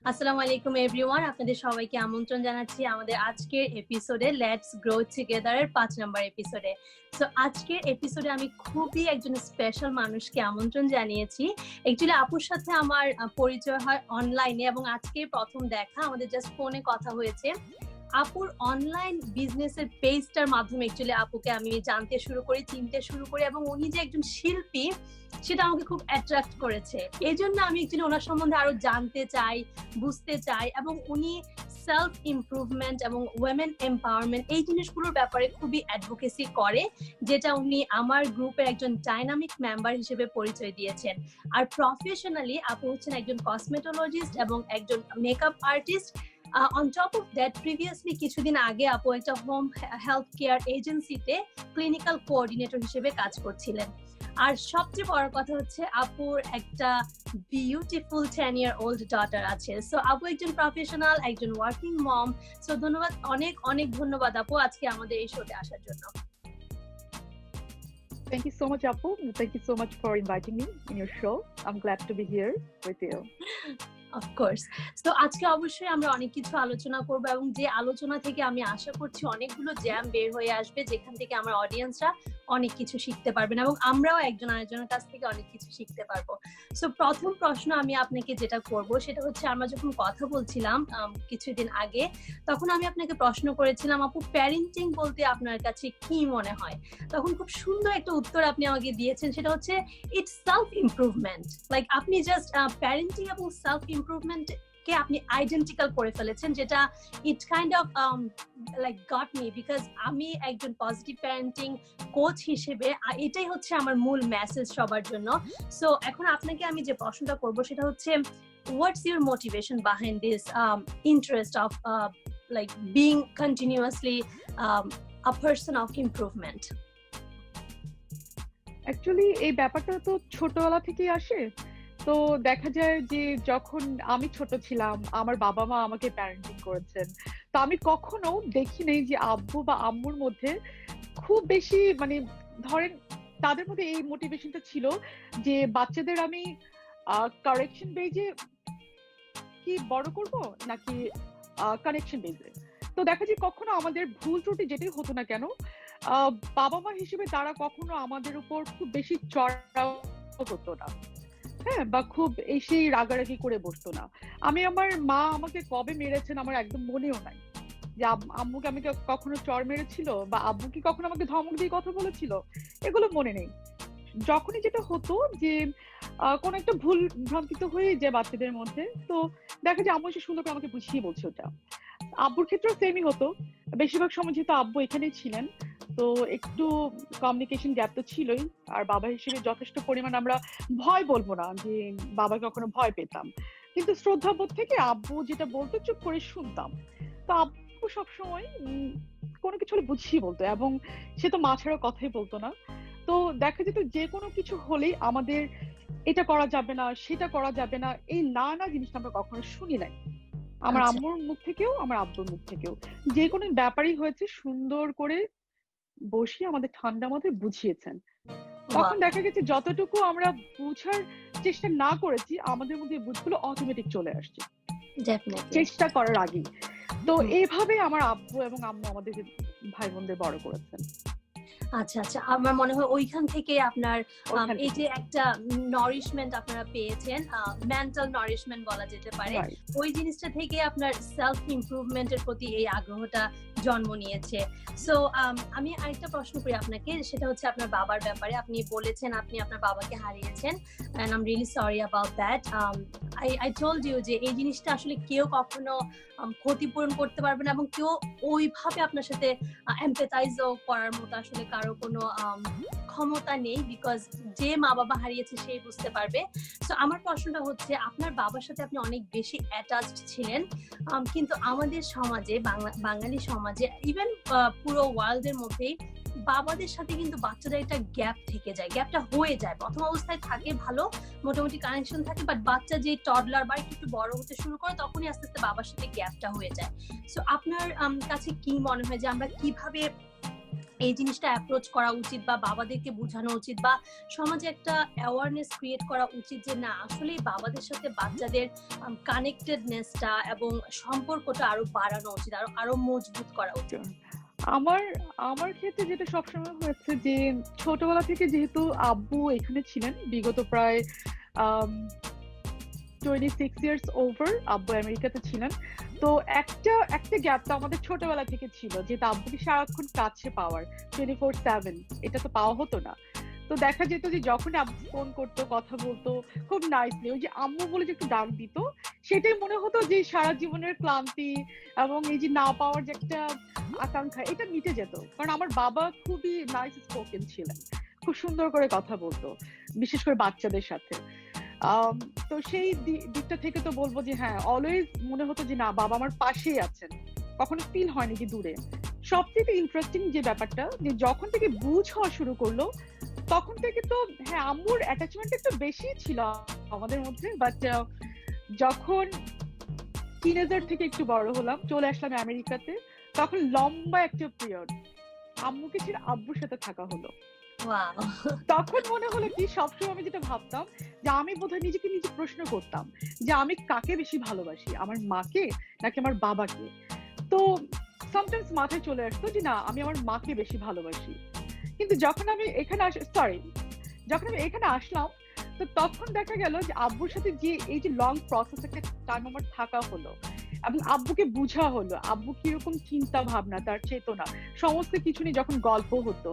আসসালামু আলাইকুম এভরিওয়ান, আপনাদের সবাইকে আমন্ত্রণ জানাচ্ছি আমাদের আজকের এপিসোডে লেটস গ্রো টুগেদারের 5 নম্বর এপিসোডে। সো আজকের এপিসোডে আমি খুবই একজন স্পেশাল মানুষকে আমন্ত্রণ জানিয়েছি। অ্যাকচুয়ালি আপুর সাথে আমার পরিচয় হয় অনলাইনে এবং আজকে প্রথম দেখা, আমাদের জাস্ট ফোনে কথা হয়েছে। আপুর অনলাইন বিজনেসের পেজটার মাধ্যমে অ্যাকচুয়ালি আপুকে আমি জানতে শুরু করি, চিনতে শুরু করি এবং উনি যে একজন শিল্পী সেটা আমাকে খুব অ্যাট্রাক্ট করেছে। এই জন্য আমি অ্যাকচুয়ালি ওনার সম্বন্ধে আরো জানতে চাই, বুঝতে চাই এবং উনি সেলফ ইমপ্রুভমেন্ট এবং ওয়েমেন এম্পাওয়ারমেন্ট এই জিনিসগুলোর ব্যাপারে খুবই অ্যাডভোকেসি করে, যেটা উনি আমার গ্রুপের একজন ডাইনামিক মেম্বার হিসেবে পরিচয় দিয়েছেন। আর প্রফেশনালি আপু হচ্ছেন একজন কসমেটোলজিস্ট এবং একজন makeup artist. On top of that, previously কিছুদিন আগে আপু একটা হোম হেলথ কেয়ার এজেন্সিতে ক্লিনিক্যাল কোঅর্ডিনেটর হিসেবে কাজ করছিলেন। আর সবচেয়ে বড় কথা হচ্ছে আপুর একটা বিউটিফুল 10-year-old ডটার আছে। সো আপু একজন প্রফেশনাল, একজন ওয়ার্কিং মম। সো ধন্যবাদ, অনেক অনেক ধন্যবাদ আপু আজকে আমাদের এই শোতে আসার জন্য। Thank you so much, Apu. Thank you so much for inviting me in your show. I'm glad to be here with you. Of course. তো আজকে অবশ্যই আমরা অনেক কিছু আলোচনা করব এবং যে আলোচনা থেকে আমি আশা করছি অনেকগুলো জ্যাম বের হয়ে আসবে, যেখান থেকে আমার অডিয়েন্সরা অনেক কিছু শিখতে পারবেন এবং আমরাও একজন আরেকজনের কাছ থেকে অনেক কিছু শিখতে পারবো। সো প্রথম প্রশ্ন আমি আপনাকে যেটা করব সেটা হচ্ছে, আমরা যখন কথা বলছিলাম কিছুদিন আগে, তখন আমি আপনাকে প্রশ্ন করেছিলাম আপু প্যারেন্টিং বলতে আপনার কাছে কি মনে হয়। তখন খুব সুন্দর একটা উত্তর আপনি আমাকে দিয়েছেন, সেটা হচ্ছে ইটস সেলফ ইমপ্রুভমেন্ট। লাইক আপনি জাস্ট প্যারেন্টিং এবং সেলফ ইমপ্রুভমেন্ট কে আপনি আইডেন্টিক্যাল করে ফেলেছেন, যেটা ইট kind of like goat me, because আমি একজন পজিটিভ প্যারেন্টিং কোচ হিসেবে এটাই হচ্ছে আমার মূল মেসেজ সবার জন্য। সো এখন আপনাকে আমি যে প্রশ্নটা করব সেটা হচ্ছে, what's your motivation behind this interest of like being continuously a person of improvement? Actually এই ব্যাপারটা তো ছোটবেলা থেকেই আসে। তো দেখা যায় যে যখন আমি ছোট ছিলাম, আমার বাবা মা আমাকে প্যারেন্টিং করেছেন। তো আমি কখনো দেখি নাই যে আব্বু বা আম্মুর মধ্যে খুব বেশি মানে ধরেন তাদের মধ্যে এই মোটিভেশনটা ছিল যে বাচ্চাদের আমি কারেকশন বেজে কি বড় করব নাকি কানেকশন বেজে। তো দেখা যায় কখনো আমাদের ভুল ত্রুটি যেটাই হতো না কেন, বাবা মা হিসেবে তারা কখনো আমাদের উপর খুব বেশি চড়াও করতো না, হ্যাঁ, বা খুব এসে রাগারাগি করে বসতো না। আমার মা আমাকে কবে মেরেছেন আমার একদম মনেও নাই, যে আম্মুকে আমাকে কখনো চড় মেরেছিল বা আব্বু কি কখনো আমাকে ধমক দিয়ে কথা বলেছিল, এগুলো মনে নেই। যখনই যেটা হতো যে কোনো একটা ভুল ভ্রান্তি তো হয়ে যায় বাচ্চাদের মধ্যে, তো দেখা যায় আম্মু এসে সুন্দর করে আমাকে বুঝিয়ে বলছে ওটা। আব্বুর ক্ষেত্রেও সেমই হতো। বেশিরভাগ সময় যেহেতু আব্বু এখানেই ছিলেন, তো একটু কমিউনিকেশন গ্যাপ তো ছিলই। আর বাবা হিসেবে যথেষ্ট পরিমাণ আমরা ভয় বলবো না যে বাবাকে কখনো ভয় পেতাম, কিন্তু শ্রদ্ধাবোধ থেকে আব্বু যেটা বলতো চুপ করে শুনতাম। তো আব্বু সবসময় কোনো কিছু হলে বুঝিয়ে বলতো এবং সে তো মা ছাড়া কথাই বলতো না। তো দেখা যেত যে কোনো কিছু হলেই আমাদের এটা করা যাবে না, সেটা করা যাবে না, এই না না জিনিসটা আমরা কখনো শুনি নাই। আমার আম্মুর মুখ থেকেও আমার আব্বুর মুখ থেকেও যে কোনো ব্যাপারই হয়েছে সুন্দর করে বসে আমাদের ঠান্ডা মাথায় বুঝিয়েছেন। তখন দেখা গেছে যতটুকু আমরা বুঝার চেষ্টা না করেছি, আমাদের মধ্যে বুঝগুলো অটোমেটিক চলে আসছে চেষ্টা করার আগে। তো এইভাবে আমার আব্বু এবং আম্মু আমাদের ভাই বোনদের বড় করেছেন। আচ্ছা আচ্ছা, আমার মনে হয় ওইখান থেকে আপনার এই যে একটা নারিশমেন্ট আপনারা পেয়েছেন, মেন্টাল নারিশমেন্ট বলা যেতে পারে, ওই জিনিসটা থেকে আপনার সেলফ ইমপ্রুভমেন্টের প্রতি এই আগ্রহটা জন্ম নিয়েছে। সো আমি আরেকটা প্রশ্ন করি আপনাকে, সেটা হচ্ছে আপনার বাবার ব্যাপারে। আপনি বলেছেন আপনি আপনার বাবাকে হারিয়েছেন, and I am really sorry about that. I told you যে এই জিনিসটা আসলে কেউ কখনো ক্ষতিপূরণ করতে পারবে না এবং কেউ ওইভাবে আপনার সাথে এমপ্যাথাইজও করার মতো আসলে কারো কোনো ক্ষমতা নেই, বিকজ যে মা বাবা হারিয়েছে সেই বুঝতে পারবে। সো আমার প্রশ্নটা হচ্ছে, আপনার বাবার সাথে আপনি অনেক বেশি অ্যাটাচড ছিলেন, কিন্তু আমাদের সমাজে, বাঙালি সমাজে, ইভেন পুরো ওয়ার্ল্ডের মধ্যেই বাবাদের সাথে কিন্তু বাচ্চাদের একটা গ্যাপ থেকে যায়, গ্যাপটা হয়ে যায়। প্রথম অবস্থায় থাকে ভালো, মোটামুটি কানেকশন থাকে, বাট বাচ্চা যে টডলার বা একটু বড় হতে শুরু করে তখনই আস্তে আস্তে বাবার সাথে গ্যাপটা হয়ে যায়। সো আপনার কাছে কি মনে হয় যে আমরা কিভাবে এই জিনিসটা অ্যাপ্রোচ করা উচিত বা বাবাদেরকে বোঝানো উচিত বা সমাজে একটা অ্যাওয়ারনেস ক্রিয়েট করা উচিত যে না আসলে বাবাদের সাথে বাচ্চাদের কানেক্টেডনেসটা এবং সম্পর্কটা আরো বাড়ানো উচিত, আরো আরো মজবুত করা উচিত? আমার আমার ক্ষেত্রে যেটা সবসময় হয়েছে যে ছোটবেলা থেকে যেহেতু আব্বু এখানে ছিলেন বিগত প্রায় 26 ইয়ার্স ওভার, আব্বু আমেরিকাতে ছিলেন। তো একটা একটা গ্যাপ তো আমাদের ছোটবেলা থেকে ছিল যে আব্বুকে সারাক্ষণ কাছে পাওয়ার 24/7 এটা তো পাওয়া হতো না। তো দেখা যেত যে যখন আব্বু ফোন করতো কথা বলতো খুব নাইসলি, ওই যে আম্মু বলে যে একটু ডাক দিত, সেটাই মনে হতো যে সারা জীবনের ক্লান্তি এবং এই যে না পাওয়ার যে একটা আকাঙ্ক্ষা এটা মিটে যেত। কারণ আমার বাবা খুবই নাইস স্পোকেন ছিলেন, খুব সুন্দর করে কথা বলতো, বিশেষ করে বাচ্চাদের সাথে। তো সেই দিকটা থেকে তো বলবো যে হ্যাঁ, অলওয়েজ মনে হতো যে না বাবা আমার পাশেই আছেন, কখনো ফিল হয়নি যে দূরে। সবথেকে ইন্টারেস্টিং যে ব্যাপারটা যে যখন থেকে বুঝ হওয়া শুরু করলো তখন থেকে তো হ্যাঁ আম্মুর অ্যাটাচমেন্ট একটু বেশি ছিল আমাদের মধ্যে, বাট যখন টিনেজার থেকে একটু বড় হলাম, চলে আসলাম আমেরিকাতে, তখন লম্বা একটা পিরিয়ড আম্মুকে ছেড়ে আব্বুর সাথে থাকা হলো। তখন মনে হলো কি, সবসময় আমি যেটা ভাবতাম যে আমি বোধহয় নিজেকে নিজে প্রশ্ন করতাম যে আমি কাকে বেশি ভালোবাসি, আমার মাকে নাকি আমার বাবাকে। তো সামটাইমস মাথায় চলে আসতো যে না আমি আমার মাকে বেশি ভালোবাসি। কিন্তু যখন আমি এখানে আসলাম তো তখন দেখা গেল যে আব্বুর সাথে যে এই যে লং প্রসেস একটা টাইম আমার থাকা হলো এবং আব্বুকে বুঝা হলো, আব্বু কিরকম চিন্তা ভাবনা, তার চেতনা, সমস্ত কিছু নিয়ে যখন গল্প হতো,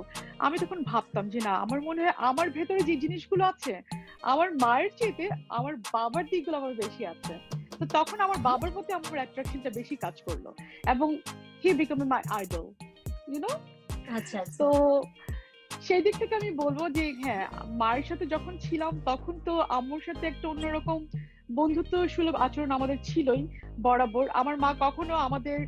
আমি তখন ভাবতাম যে না আমার মনে হয় আমার ভেতরে যে জিনিসগুলো আছে আমার মায়ের চেয়ে আমার বাবার দিকগুলো আমার বেশি আছে। তো তখন আমার বাবার প্রতি আমার অ্যাট্রাকশনটা বেশি কাজ করলো এবং he become my idol, you know. আচ্ছা তো সেই দিক থেকে আমি বলবো যে হ্যাঁ, মায়ের সাথে যখন ছিলাম তখন তো আম্মুর সাথে একটা অন্যরকম বন্ধুত্ব সুলভ আচরণ আমাদের ছিলই বরাবর। আমার মা কখনো আমাদের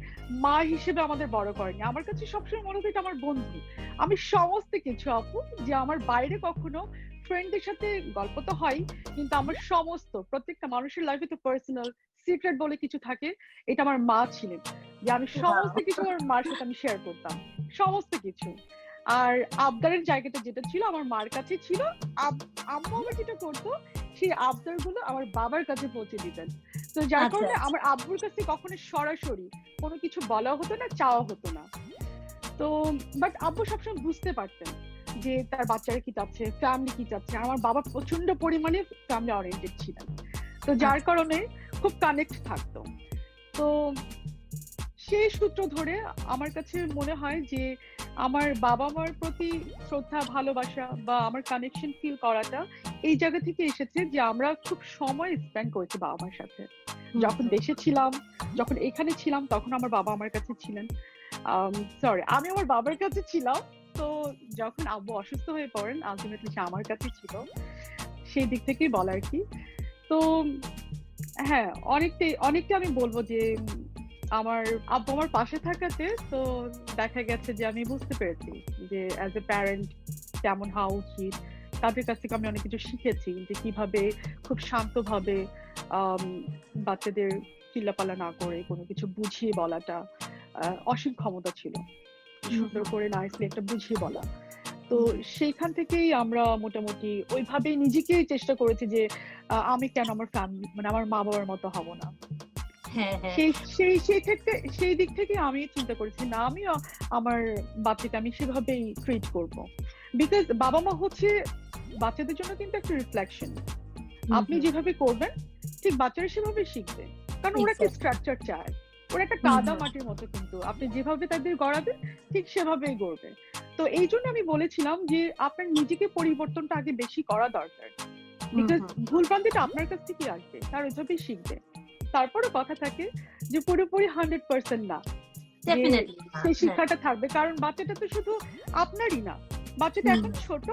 মা হিসেবে আমাদের বড় করেনি, আমার কাছে সবসময় মনে হতো এটা আমার বন্ধু। আমি সমস্ত কিছু আপু যে আমার বাইরে কখনো ফ্রেন্ডদের সাথে গল্প তো হয়, কিন্তু আমার সমস্ত প্রত্যেকটা মানুষের লাইফে তো পার্সোনাল সিক্রেট বলে কিছু থাকে, এটা আমার মা ছিলেন যে আমি সমস্ত কিছু আমার মার সাথে আমি শেয়ার করতাম, সমস্ত কিছু। আর আবদারের জায়গাটা যেটা ছিল আমার মার কাছে ছিল, আম্মু আমার যেটা করতো সেই আবদার গুলো আমার বাবার কাছে পৌঁছে দিতেন। তো যার কারণে আমার আব্বুর কাছে কখনো সরাসরি কোনো কিছু বলা হতো না, চাওয়া হতো না। তো বাট আব্বু সবসময় বুঝতে পারতেন যে তার বাচ্চারা কি চাচ্ছে, ফ্যামিলি কি চাচ্ছে। আমার বাবা প্রচন্ড পরিমাণে ফ্যামিলি ওরিয়েন্টেড ছিলেন, তো যার কারণে খুব কানেক্ট থাকতো। তো সেই সূত্র ধরে আমার কাছে মনে হয় যে আমার বাবা মার প্রতি শ্রদ্ধা, ভালোবাসা বা আমার কানেকশন ফিল করাটা এই জায়গা থেকে এসেছে যে আমরা খুব সময় স্পেন্ড করেছি বাবা মার সাথে। যখন দেশে ছিলাম, যখন এখানে ছিলাম, তখন আমার বাবা আমার কাছে ছিলেন। আমি আমার বাবার কাছে ছিলাম। তো যখন আব্বু অসুস্থ হয়ে পড়েন, আলটিমেটলি সে আমার কাছে ছিল। সেই দিক থেকেই বলা আর কি। তো হ্যাঁ, অনেকটা আমি বলবো যে আমার আব্বু আমার পাশে থাকাতে তো দেখা গেছে যে আমি বুঝতে পেরেছি যে অ্যাজ এ প্যারেন্ট কেমন হওয়া উচিত। তাদের কাছ থেকে আমি অনেক কিছু শিখেছি যে কিভাবে খুব শান্তভাবে বাচ্চাদের চিল্লাপাল্লা না করে কোনো কিছু বুঝিয়ে বলাটা অসীম ক্ষমতা ছিল, সুন্দর করে নাইসলি একটা বুঝিয়ে বলা। তো সেইখান থেকেই আমরা মোটামুটি ওইভাবেই নিজেকে চেষ্টা করেছি যে আমি কেন আমার ফ্যামিলি মানে আমার মা বাবার মতো হব না। সেই দিক থেকে আমি চিন্তা করেছি না আমি আমার বাচ্চাকে আমি সেভাবেই ট্রিট করব, বিকজ বাবা মা হচ্ছে বাচ্চাদের জন্য কিন্তু একটা রিফ্লেকশন। আপনি যেভাবে করবেন ঠিক বাচ্চারা সেভাবে শিখবে, কারণ ওরা কি স্ট্রাকচার চায়, ওরা একটা কাদা মাটির মতো, কিন্তু আপনি যেভাবে তাদের গড়াবেন ঠিক সেভাবেই গড়বে। তো এই জন্য আমি বলেছিলাম যে আপনার নিজেকে পরিবর্তনটা আগে বেশি করা দরকার, বিকজ ভুলভ্রান্তিটা আপনার কাছ থেকে আসবে, তার ওইভাবেই শিখবে। তারপরে কথা থাকে যে পুরোপুরি 100% না, সেই শিক্ষাটা থাকবে, কারণ বাচ্চাটা তো শুধু আপনারই না, বাচ্চাটা এখন ছোট,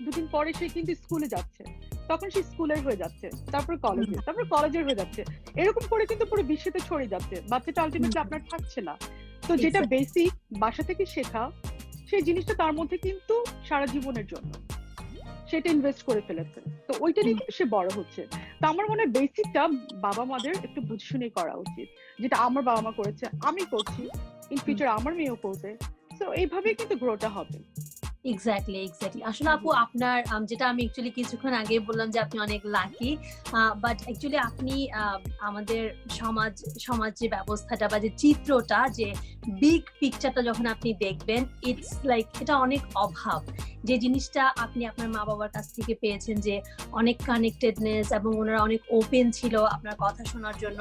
দুদিন পরে সে কিন্তু স্কুলে যাচ্ছে, তখন সে স্কুলের হয়ে যাচ্ছে, তারপর কলেজের হয়ে যাচ্ছে, এরকম করে কিন্তু পুরো বিশ্বতে ছড়িয়ে যাচ্ছে, বাচ্চাটা আলটিমেটলি আপনার থাকছে না। তো যেটা বেসিক বাসা থেকে শেখা, সেই জিনিসটা তার মধ্যে কিন্তু সারা জীবনের জন্য সেটা ইনভেস্ট করে ফেলেছে, তো ওইটা নিয়ে কিন্তু সে বড় হচ্ছে। তো আমার মনে হয় বেসিকটা বাবা মাদের একটু বুঝে শুনে করা উচিত, যেটা আমার বাবা মা করেছে, আমি করছি, ইন ফিউচার আমার মেয়েও করবে, সো এইভাবেই কিন্তু গ্রোটা হবে। এক্স্যাক্টলি আসলে আপু আপনার যেটা আমি অ্যাকচুয়ালি কিছুক্ষণ আগে বললাম যে আপনি অনেক লাকি, বাট অ্যাকচুয়ালি আপনি আমাদের সমাজ যে ব্যবস্থাটা বা যে চিত্রটা, যে বিগ পিকচারটা যখন আপনি দেখবেন, ইটস লাইক এটা অনেক অভাব। যে জিনিসটা আপনি আপনার মা বাবার কাছ থেকে পেয়েছেন, যে অনেক কানেক্টেডনেস এবং ওনারা অনেক ওপেন ছিল আপনার কথা শোনার জন্য,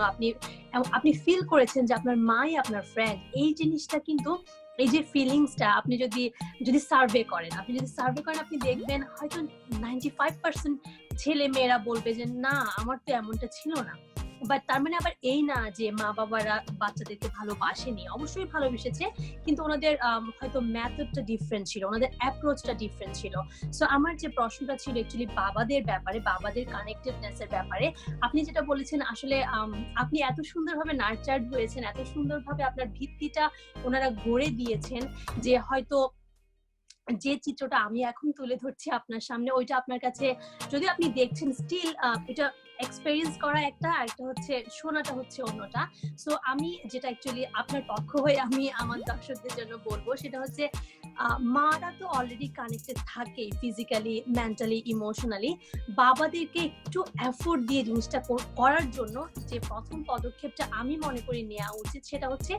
আপনি ফিল করেছেন যে আপনার মাই আপনার ফ্রেন্ড। এই জিনিসটা কিন্তু, এই যে ফিলিংসটা আপনি যদি সার্ভে করেন, আপনি দেখবেন হয়তো 95% ছেলে মেয়েরা বলবে যে না, আমার তো এমনটা ছিল না। বাট তার মানে আবার এই না যে মা বাবারা বাচ্চাদেরকে ভালোবাসেনি, অবশ্যই ভালোবেসেছে, কিন্তু ওনাদের হয়তো মেথডটা ডিফারেন্ট ছিল, ওনাদের অ্যাপ্রোচটা ডিফারেন্ট ছিল। সো আমার যে প্রশ্নটা ছিল অ্যাকচুয়ালি বাবাদের ব্যাপারে, বাবাদের কানেক্টেডনেস এর ব্যাপারে। আপনি যেটা বলেছেন আসলে আপনি এত সুন্দরভাবে নার্চার্ড হয়েছেন, এত সুন্দরভাবে আপনার ভিত্তিটা ওনারা গড়ে দিয়েছেন, যে হয়তো যে চিত্রটা আমি এখন তুলে ধরছি আপনার সামনে, ওইটা আপনার কাছে যদি আপনি দেখছেন স্টিল এটা এক্সপেরিয়েন্স করা একটা, আর একটা হচ্ছে শোনাটা হচ্ছে অন্যটা। সো আমি যেটা অ্যাকচুয়ালি আপনার পক্ষ হয়ে আমি আমার দর্শকদের জন্য বলবো সেটা হচ্ছে মারা তো অলরেডি কানেক্টেড থাকে ফিজিক্যালি, মেন্টালি, ইমোশনালি। বাবাদেরকে একটু এফোর্ট দিয়ে জিনিসটা করার জন্য যে প্রথম পদক্ষেপটা আমি মনে করি নেওয়া উচিত, সেটা হচ্ছে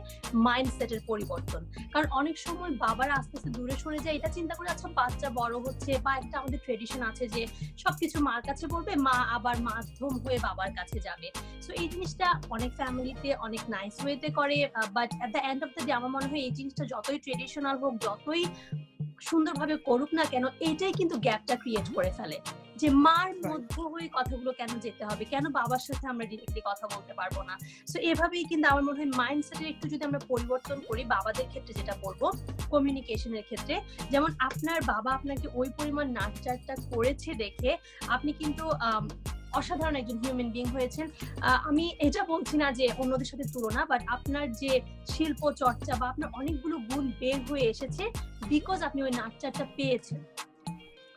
মাইন্ডসেটের পরিবর্তন। কারণ অনেক সময় বাবারা আস্তে আস্তে দূরে সরে যায়, এটা চিন্তা করে আচ্ছা বাচ্চা বড় হচ্ছে, বা একটা আমাদের ট্রেডিশন আছে যে সবকিছু মার কাছে বলবে, মা আবার মাধ্যম হয়ে বাবার কাছে যাবে। সো এই জিনিসটা অনেক ফ্যামিলিতে অনেক নাইস ওয়েতে করে, but at the end of the day আমার মনে হয় এই জিনিসটা যতই ট্রেডিশনাল হোক, যতই সুন্দরভাবে করুক না কেন, এইটাই কিন্তু গ্যাপটা ক্রিয়েট করে ফেলে, যে মার মধ্য হয়ে কথাগুলো কেন যেতে হবে, কেন বাবার সাথে আমরা ডিরেক্টলি কথা বলতে পারবো না। সো এভাবেই কিন্তু আমার মনে হয় মাইন্ডসেটের একটু যদি আমরা পরিবর্তন করি, বাবাদের ক্ষেত্রে যেটা বলবো কমিউনিকেশনের ক্ষেত্রে, যেমন আপনার বাবা আপনাকে ওই পরিমাণ নার্চারটা করেছে দেখে আপনি কিন্তু অসাধারণ একজন হিউম্যান বিং হয়েছেন। আমি এটা বলছি না যে অন্যদের সাথে তুলনা, বাট আপনার যে শিল্প চর্চা বা আপনার অনেকগুলো গুণ বের হয়ে এসেছে বিকজ আপনি ওই নার্চারটা পেয়েছেন।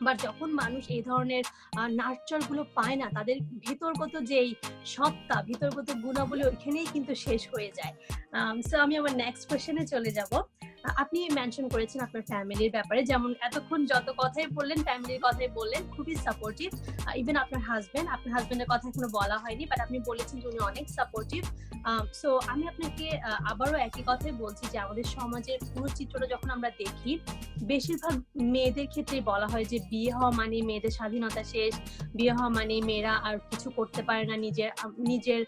বাট যখন মানুষ এই ধরনের নার্চার গুলো পায় না, তাদের ভিতরগত যেই সত্তা, ভিতরগত গুণাবলী ওইখানেই কিন্তু শেষ হয়ে যায়। সো আমি আমার নেক্সট কোয়েশ্চেনে চলে যাব। আপনি মেনশন করেছেন আপনার ফ্যামিলির ব্যাপারে, যেমন এতক্ষণ যত কথাই বললেন ফ্যামিলির কথাই বললেন, খুবই সাপোর্টিভ। ইভেন আপনার হাজবেন্ডের কথা এখনো বলা হয়নি, বাট আপনি বলেছেন যে উনি অনেক সাপোর্টিভ। সো আমি আপনাকে আবারও একই কথাই বলছি যে আমাদের সমাজের পুরো চিত্রটা যখন আমরা দেখি, বেশিরভাগ মেয়েদের ক্ষেত্রেই বলা হয় যে বিয়ে হওয়া মানে মেয়েদের স্বাধীনতা শেষ, বিয়ে হওয়া মানে মেয়েরা আর কিছু করতে পারে না, নিজের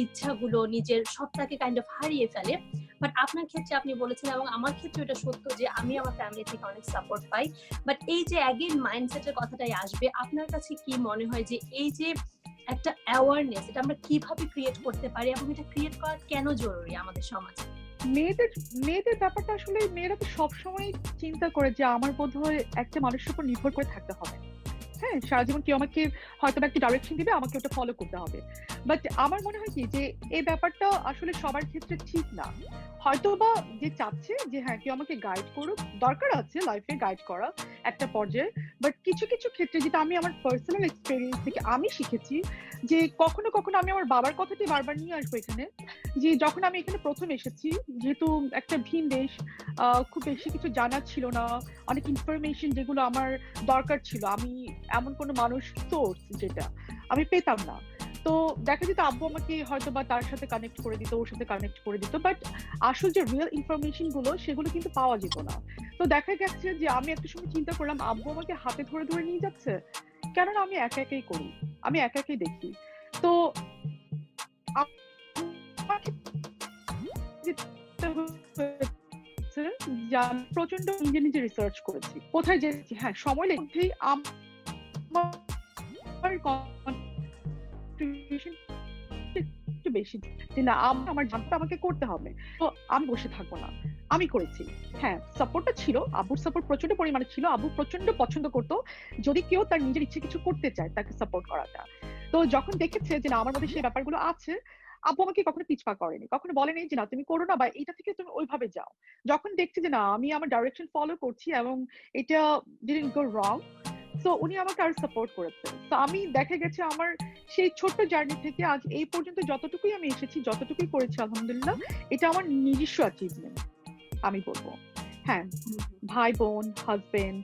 ইচ্ছাগুলো, নিজের সত্তাকে কাইন্ড অফ হারিয়ে ফেলে। বাট আপনার ক্ষেত্রে আপনি বলেছেন, এবং আমার ক্ষেত্রে এটা সত্য, যে আমি আমার ফ্যামিলি থেকে অনেক সাপোর্ট পাই। বাট এই যে অ্যাগেন মাইন্ডসেটের কথাটাই আসবে, আপনার কাছে কি মনে হয় যে এই যে একটা অ্যাওয়ারনেস, এটা আমরা কিভাবে ক্রিয়েট করতে পারি, এবং এটা ক্রিয়েট করা কেন জরুরি আমাদের সমাজে? মেয়েদের ব্যাপারটা আসলে মেয়েরা তো সবসময় চিন্তা করে যে আমার বোধহয় একটা মানুষের উপর নির্ভর করে থাকতে হবে। হ্যাঁ, সারা জীবন কেউ আমাকে হয়তো একটা ডাইরেকশন দিবে, আমাকে ওটা ফলো করতে হবে। বাট আমার মনে হয় কি যে এই ব্যাপারটা আসলে সবার ক্ষেত্রে ঠিক না। হয়তো বা যে চাচ্ছে যে হ্যাঁ কেউ আমাকে গাইড করুক, দরকার আছে লাইফে গাইড করা একটা পর্যায়ে। বাট কিছু কিছু ক্ষেত্রে, যেটা আমি আমার পার্সোনাল এক্সপেরিয়েন্স থেকে আমি শিখেছি, যে কখনো কখনো আমি আমার বাবার কথাটি বারবার নিয়ে আসবো এখানে, যে যখন আমি এখানে প্রথম এসেছি, যেহেতু একটা ভিন দেশ, খুব বেশি কিছু জানা ছিল না, অনেক ইনফরমেশন যেগুলো আমার দরকার ছিল, আমি এমন কোনো মানুষ সোর্স যেটা আমি পেতাম না। তো দেখা যেত আব্বু আমাকে হয়তো বা তার সাথে কানেক্ট করে দিত, ওর সাথে কানেক্ট করে দিত, বাট আসল যে রিয়েল ইনফরমেশন গুলো সেগুলো কিন্তু পাওয়া যেত না। তো দেখা গেছে যে আমি একটা সময় চিন্তা করলাম, আব্বু আমাকে হাতে ধরে ধরে নিয়ে যাচ্ছে, কেননা আমি একা একাই করি, আমি একা একাই দেখি। তো প্রচন্ড নিজে নিজে রিসার্চ করেছি, কোথায় যেছি, হ্যাঁ সময় লেগেই আমার কন্ট্রিবিউশন একটু বেশি, যে না আমার জানটা আমাকে করতে হবে, তো আমি বসে থাকবো না, আমি করেছি। হ্যাঁ, সাপোর্টটা ছিল, আব্বুর সাপোর্ট প্রচন্ড পরিমাণে ছিল, আব্বু প্রচন্ড পছন্দ করতো যদি কেউ তার নিজের ইচ্ছে কিছু করতে চায় তাকে সাপোর্ট করাটা। তো যখন দেখেছে যে না আমার মধ্যে সেই ব্যাপারগুলো আছে, আব্বু আমাকে কখনো পিছপা করেনি, কখনো বলেনি যে না তুমি করো না, বা এটা থেকে তুমি ওইভাবে যাও। যখন দেখছি যে না আমি আমার ডাইরেকশন ফলো করছি এবং এটা ডিডন্ট গো রং, সো উনি আমাকে আরো সাপোর্ট করেছেন। তো আমি দেখা গেছে আমার সেই ছোট্ট জার্নি থেকে আজ এই পর্যন্ত যতটুকুই আমি এসেছি, যতটুকুই করেছি আলহামদুলিল্লাহ, এটা আমার নিজস্ব অ্যাচিভমেন্ট আমি বলবো। হ্যাঁ, ভাই বোন, হাজবেন্ড,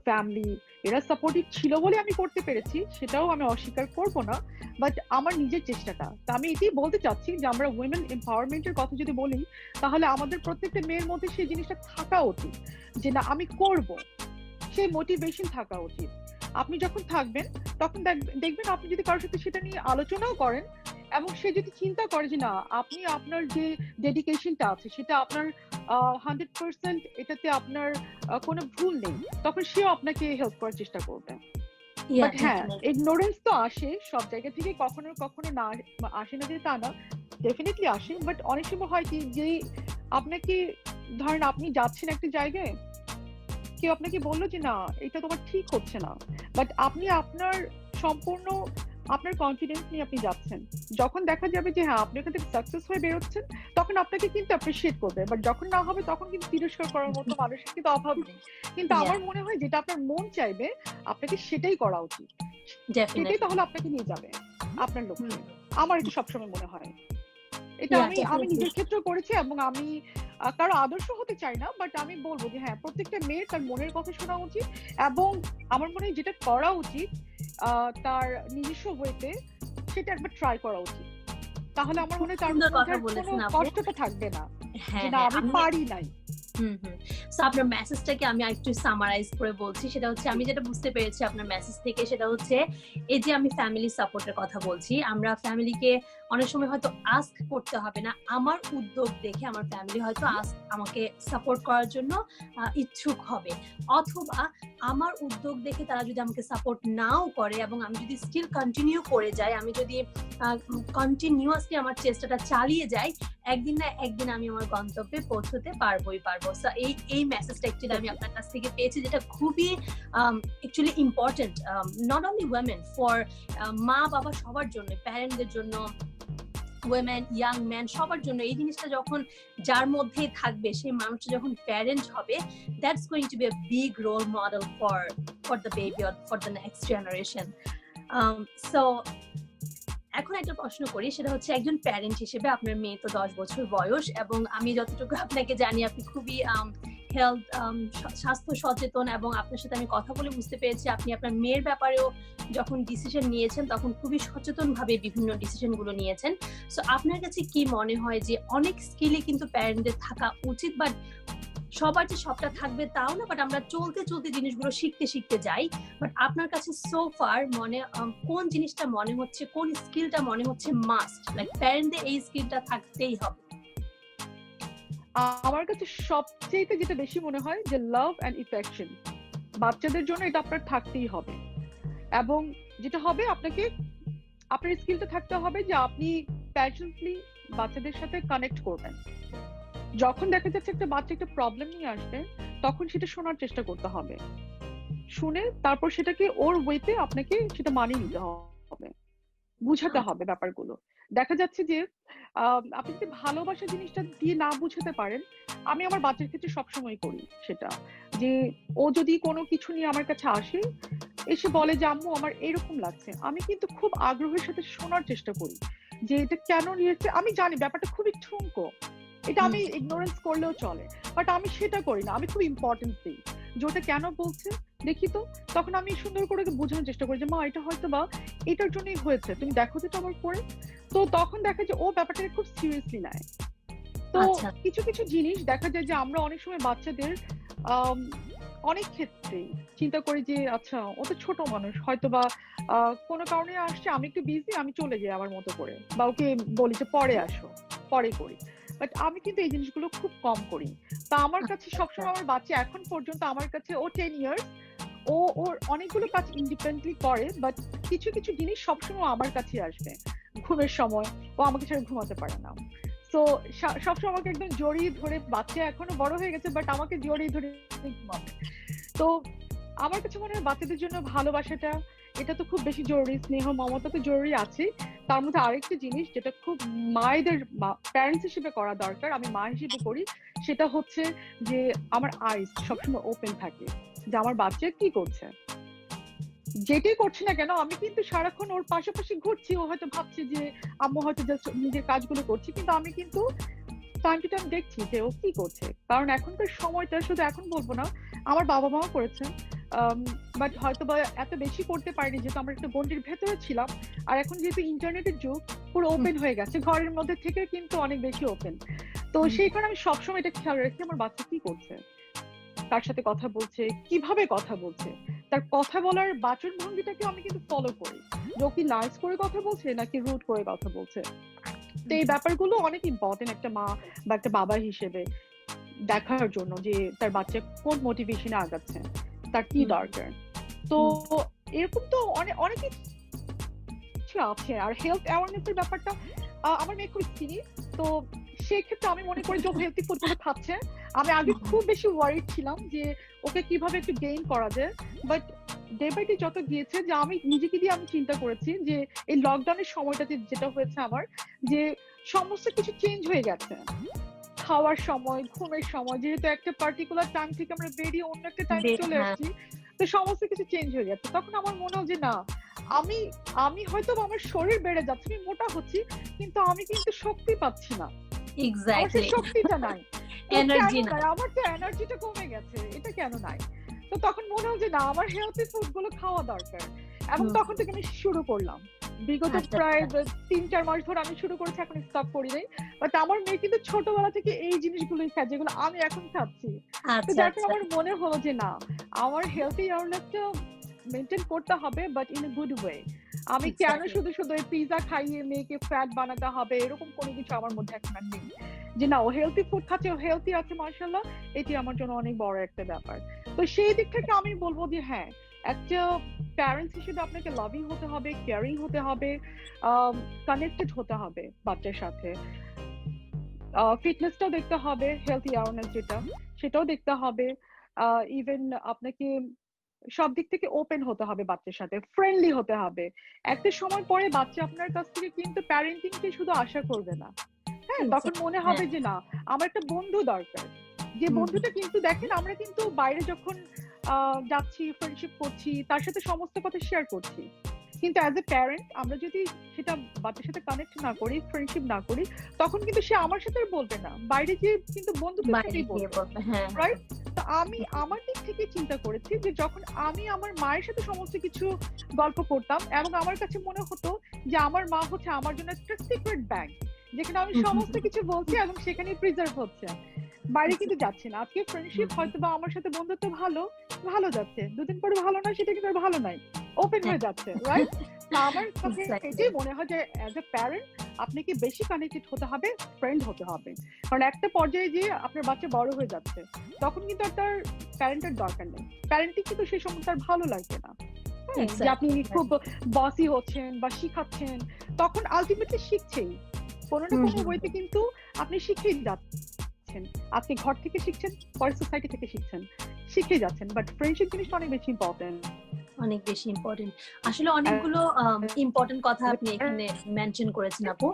ফ্যামিলি এরা সাপোর্টিভ ছিল বলে আমি করতে পেরেছি, সেটাও আমি অস্বীকার করব না। বাট আমার নিজের চেষ্টাটা, তা আমি এটাই বলতে চাচ্ছি যে আমরা উইমেন এম্পাওয়ারমেন্টের কথা যদি বলি, তাহলে আমাদের প্রত্যেকটা মেয়ের মধ্যে সেই জিনিসটা থাকা উচিত যে না আমি করব, সেই মোটিভেশন থাকা উচিত। আপনি যখন থাকবেন তখন দেখবেন আপনি যদি কারোর সাথে সেটা নিয়ে আলোচনাও করেন এবং সে যদি চিন্তা করে যে না আপনি আপনার যে ডেডিকেশনটা আছে সেটা আপনার 100%, এটাতে আপনার কোনো ভুল নেই, তখন সেও আপনাকে হেল্প করার চেষ্টা করবে। ইয়া বাট হ্যাঁ, ইগনোরেন্স তো আসে সব জায়গা থেকে, কখনো কখনো না আসে না যে তা না, ডেফিনেটলি আসে। বাট অনেক সময় হয় কি যে আপনাকে, ধরেন আপনি যাচ্ছেন একটা জায়গায়, কেউ আপনাকে বললো যে না এটা তোমার ঠিক হচ্ছে না, বাট আপনি আপনার সম্পূর্ণ আপনার কনফিডেন্স নিয়ে আপনি যাচ্ছেন, যখন দেখা যাবে যে হ্যাঁ আপনি ওখান থেকে সাকসেস হয়ে বেরোচ্ছেন, তখন আপনাকে কিন্তু অ্যাপ্রিসিয়েট করবে। বাট যখন না হবে তখন কিন্তু তিরস্কার করার মতো মানুষের কিন্তু অভাব নেই। কিন্তু আমার মনে হয় যেটা আপনার মন চাইবে আপনাকে সেটাই করা উচিত, সেটাই তাহলে আপনাকে নিয়ে যাবে আপনার লক্ষ্যে। আমার এটা সবসময় মনে হয়, এটা আমি নিজের ক্ষেত্রেও করেছি এবং আমি কারো আদর্শ হতে চাই না, বাট আমি বলবো যে হ্যাঁ প্রত্যেকটা মেয়ের তার মনের কথা শোনা উচিত এবং আমার মনে হয় যেটা করা উচিত তার নিজস্ব ওয়েতে সেটা একবার ট্রাই করা উচিত, তাহলে আমার মনে হয় তার মধ্যে কোনো কষ্টটা থাকবে না যে না আমি পারি নাই। সো আপনার মেসেজটাকে আমি একটু সামারাইজ করে বলছি, সেটা হচ্ছে আমি যেটা বুঝতে পেরেছি আপনার মেসেজ থেকে, সেটা হচ্ছে এই যে আমি ফ্যামিলি সাপোর্টের কথা বলছি, আমরা ফ্যামিলিকে অনেক সময় হয়তো আস্ক করতে হবে না, আমার উদ্যোগ দেখে আমার ফ্যামিলি হয়তো আমাকে সাপোর্ট করার জন্য ইচ্ছুক হবে, অথবা আমার উদ্যোগ দেখে তারা যদি আমাকে সাপোর্ট নাও করে এবং আমি যদি স্টিল কন্টিনিউ করে যাই, আমি যদি কন্টিনিউয়াসলি আমার চেষ্টাটা চালিয়ে যাই, একদিন না একদিন আমি আমার গন্তব্যে পৌঁছতে পারবোই পারবো। সো এই মেসেজটা অ্যাকচুয়ালি আমি আপনার কাছ থেকে পেয়েছি, যেটা খুবই actually important, not only women, for মা বাবা সবার জন্য, প্যারেন্টদের জন্য, ওয়েমেন, ইয়াং ম্যান সবার জন্য। এই জিনিসটা যখন যার মধ্যেই থাকবে, সেই মানুষটা যখন প্যারেন্ট হবে, that's going to be a big role model for the baby or for the next generation. So এখন একটা প্রশ্ন করি, সেটা হচ্ছে একজন প্যারেন্ট হিসেবে আপনার মেয়ে তো 10 বছর বয়স, এবং আমি যতটুকু আপনাকে জানি আপনি খুবই হেলথ স্বাস্থ্য সচেতন, এবং আপনার সাথে আমি কথা বলে বুঝতে পেরেছি আপনি আপনার মেয়ের ব্যাপারেও যখন ডিসিশন নিয়েছেন তখন খুবই সচেতন ভাবে বিভিন্ন ডিসিশন গুলো নিয়েছেন। সো আপনার কাছে কি মনে হয় যে অনেক স্কিলই কিন্তু প্যারেন্টদের থাকা উচিত, বাট সবার যে সবটা থাকবে তাও না, বাট আমরা চলতে চলতে জিনিসগুলো শিখতে শিখতে যাই, বাট আপনার কাছে সো ফার মনে কোন জিনিসটা মনে হচ্ছে, কোন স্কিলটা মনে হচ্ছে মাস্ট, লাইক প্যারেন্টদের এই স্কিলটা থাকতেই হবে? আমার কাছে সবচেয়ে যেটা বেশি মনে হয় যে লাভ এন্ড এফেকশন, বাচ্চাদের জন্য এটা আপনার থাকতেই হবে। এবং যেটা হবে আপনাকে, আপনার স্কিলটা থাকতে হবে যে আপনি প্যাশনেটলি বাচ্চাদের সাথে কানেক্ট করবেন। যখন দেখা যাচ্ছে একটা বাচ্চা একটা প্রবলেম নিয়ে আসবে, তখন সেটা শোনার চেষ্টা করতে হবে, শুনে তারপর সেটাকে ওর ওয়েতে আপনাকে সেটা মানিয়ে নিতে হবে, বুঝাতে হবে ব্যাপারগুলো। দেখা যাচ্ছে যে আপনি যদি ভালোবাসা জিনিসটা দিয়ে না বুঝাতে পারেন, আমি আমার বাচ্চার ক্ষেত্রে সবসময় করি সেটা, যে ও যদি কোনো কিছু নিয়ে আমার কাছে আসে, এসে বলে যে আম্মু আমার এরকম লাগছে, আমি কিন্তু খুব আগ্রহের সাথে শোনার চেষ্টা করি যে এটা কেন নিয়েছে। আমি জানি ব্যাপারটা খুবই ঠুনকো, এটা আমি ইগনোরেন্স করলেও চলে, বাট আমি সেটা করি না, আমি খুব ইম্পর্টেন্স দিই যে ওটা কেন বলছে দেখি তো। তখন আমি সুন্দর করে বোঝানোর চেষ্টা করি যে মা এটা হয়তো বা এটার জন্যই হয়েছে, তুমি দেখো তো আমার পরে। তো তখন দেখা যায় ও ব্যাপারটাকে খুব সিরিয়াসলি নেয়। তো কিছু কিছু জিনিস দেখা যায় যে আমরা অনেক সময় বাচ্চাদের অনেক ক্ষেত্রে চিন্তা করি যে আচ্ছা ও তো ছোট মানুষ, হয়তো বা কোনো কারণে আসছে, আমি একটু বিজি, আমি চলে যাই আমার মতো করে, বা ওকে বলি যে পরে আসো, পরে করি। বাট আমি কিন্তু এই জিনিসগুলো খুব কম করি। তা আমার কাছে সবসময় আমার বাচ্চা এখন পর্যন্ত আমার কাছে, ও 10 ইয়ার্স, ও ওর অনেকগুলো কাজ ইন্ডিপেন্ডেন্টলি করে, বাট কিছু কিছু জিনিস সবসময় আমার কাছে আসবে। ঘুমের সময় ও আমাকে ছাড়া ঘুমাতে পারে না, তো সবসময় আমাকে একদম জড়িয়ে ধরে, বাচ্চা এখনো বড় হয়ে গেছে বাট আমাকে জড়িয়ে ধরে ঘুমাবে। তো আমার কাছে মনে হয় বাচ্চাদের জন্য ভালোবাসাটা, এটা তো খুব বেশি জরুরি, স্নেহ মমতা তো জরুরি আছে, তার মধ্যে আরেকটা জিনিস যেটা খুব মায়েদের প্যারেন্টস হিসেবে করা দরকার, আমি মা হিসেবে করি, সেটা হচ্ছে যে আমার আইস সবসময় ওপেন থাকে যে আমার বাচ্চা কি করছে, যেটাই করছি না কেন আমি কিন্তু সারাক্ষণ ওর পাশাপাশি ঘুরছি। ও হয়তো ভাবছে যে আম্মু হয়তো জাস্ট নিজের কাজগুলো করছি, কিন্তু আমি কিন্তু টাইম টু টাইম দেখছি যে ও কি করছে, কারণ এখনকার সময়টা শুধু এখন বলবো না, আমার বাবা মাও করেছেন, বাট হয়তো বা এত বেশি করতে পারিনি যেহেতু আমরা একটা গণ্ডির ভেতরে ছিলাম। আর এখন যেহেতু ইন্টারনেটের যুগ, পুরো ওপেন হয়ে গেছে, ঘরের মধ্যে থেকে কিন্তু অনেক বেশি ওপেন। তো সেই কারণে আমি সবসময় এটা খেয়াল রাখি আমার বাচ্চা কি করছে, কার সাথে কথা বলছে, কিভাবে কথা বলছে, তার কথা বলার বাচন ভঙ্গিটাকে আমি কিন্তু ফলো করি, যে ও কি নাইস করে কথা বলছে নাকি রুড করে কথা বলছে। তো এই ব্যাপারগুলো অনেক ইম্পর্টেন্ট একটা মা বা একটা বাবা হিসেবে দেখার জন্য, যে তার বাচ্চা কোন মোটিভেশনে আগাচ্ছে, তার কি দরকার। তো এরকম তো অনেক অনেক কিছু আছে। আর হেলথ অ্যাওয়ারনেস এর ব্যাপারটা, আমার মেয়ে খুব স্কিনি, তো সেক্ষেত্রে আমি মনে করি যে হেলথি ফুড গুলো খাচ্ছে। আমি আগে খুব বেশি ওয়ারিড ছিলাম যে ওকে কিভাবে একটু গেইন করা যায়, বাট ডে বাই ডে যত গিয়েছে, যে আমি নিজেকে দিয়ে আমি চিন্তা করেছি যে এই লকডাউনের সময়টাতে যেটা হয়েছে আমার, যে সমস্ত কিছু চেঞ্জ হয়ে গেছে। খাওয়ার সময়, ঘুমের সময়, যেহেতু একটা পার্টিকুলার টাইম থেকে আমরা বেরিয়ে অন্য একটা টাইমে চলে আসছি, তো সমস্ত কিছু চেঞ্জ হয়ে যাচ্ছে। তখন আমার মনে হয় যে না, আমি আমি হয়তো আমার শরীর বেড়ে যাচ্ছে, আমি মোটা হচ্ছি, কিন্তু আমি কিন্তু শক্তি পাচ্ছি না, আমার সেই শক্তিটা নাই, আমার তো এনার্জিটা কমে গেছে, এটা কেন নাই। তো তখন মনে হয় যে না, আমার হেলথি ফুড গুলো খাওয়া দরকার, এবং তখন থেকে আমি শুরু করলাম। বিগত প্রায় 3-4 মাস ধরে আমি শুরু করেছি, এখন স্টপ করি নাই। বাট আমার মেয়ে কিন্তু ছোটবেলা থেকে এই জিনিসগুলোই খায় যেগুলো আমি এখন খাচ্ছি। তো যার কারণে আমার মনে হলো যে না, আমার হেলথি ইয়ারনেসটা মেনটেন করতে হবে, but in a good way. আমি কেন শুধু শুধু এই পিজা খাইয়ে মেয়েকে ফ্যাট বানাতে হবে, এরকম কোনো কিছু আমার মধ্যে এখন আর নেই। যে না, ও হেলথি ফুড খাচ্ছে, ও হেলথি আছে, মাশাআল্লাহ, এটি আমার জন্য অনেক বড় একটা ব্যাপার। তো সেই দিক থেকে আমি বলবো যে হ্যাঁ, একটা প্যারেন্টস হিসেবে আপনাকে লাভিং হতে হবে, কেয়ারিং হতে হবে, কানেক্টেড হতে হবে বাচ্চার সাথে। ফিটনেসটাও দেখতে হবে, হেলথি অ্যাওয়ারনেস যেটা, সেটাও দেখতে হবে। ইভেন আপনাকে সব দিক থেকে ওপেন হতে হবে বাচ্চার সাথে, ফ্রেন্ডলি হতে হবে। একটা সময় পরে বাচ্চা আপনার কাছ থেকে কিন্তু প্যারেন্টিং কে শুধু আশা করবে না, হ্যাঁ, তখন মনে হবে যে না, আমার একটা বন্ধু দরকার, যে বন্ধুটা কিন্তু দেখেন আমরা কিন্তু বাইরে যখন যাচ্ছি, ফ্রেন্ডশিপ করছি, তার সাথে সমস্ত কথা শেয়ার করছি, কিন্তু অ্যাজ এ প্যারেন্ট আমরা যদি সেটা বাচ্চার সাথে কানেক্ট না করি, ফ্রেন্ডশিপ না করি, তখন কিন্তু সে আমার সাথে বলবে না, বাইরে গিয়ে কিন্তু বন্ধুদের সাথেই বলবে, রাইট? তো আমি আমার দিক থেকে চিন্তা করেছি যে যখন আমি আমার মায়ের সাথে সমস্ত কিছু গল্প করতাম, এবং আমার কাছে মনে হতো যে আমার মা হচ্ছে আমার জন্য একটা সিক্রেট ব্যাগ, যেখানে আমি সমস্ত কিছু বলছি এবং সেখানেই প্রিজার্ভ হচ্ছে, বাইরে কিন্তু যাচ্ছে না। আজকে ফ্রেন্ডশিপ হয়তো বা আমার সাথে বন্ধুত্ব ভালো ভালো যাচ্ছে, দুদিন পরে ভালো না, সেটা কিন্তু আর ভালো নাই, ওপেন হয়ে যাচ্ছে, রাইট? আমার কাছে এটাই মনে হয় যে অ্যাজ এ প্যারেন্ট আপনাকে বেশি কানেক্টেড হতে হবে, ফ্রেন্ড হতে হবে, কারণ একটা পর্যায়ে যে আপনার বাচ্চা বড় হয়ে যাচ্ছে, তখন কিন্তু আর তার প্যারেন্টের দরকার নেই, প্যারেন্টিং কিন্তু সেই সময় তার ভালো লাগবে না, যে আপনি খুব বসি হচ্ছেন বা শিখাচ্ছেন, তখন আলটিমেটলি শিখছেই কোনো না কোনো ওয়েতে, কিন্তু আপনি শিখেই যাচ্ছেন, আজকে ঘর থেকে শিখছেন, পরে সোসাইটি থেকে শিখছেন, শিখে যাচ্ছেন। বাট ফ্রেন্ডশিপ জিনিসটা অনেক বেশি ইম্পর্টেন্ট, অনেক বেশি ইম্পর্টেন্ট। আসলে অনেকগুলো ইম্পর্টেন্ট কথা আপনি এখানে মেনশন করেছেন আপু।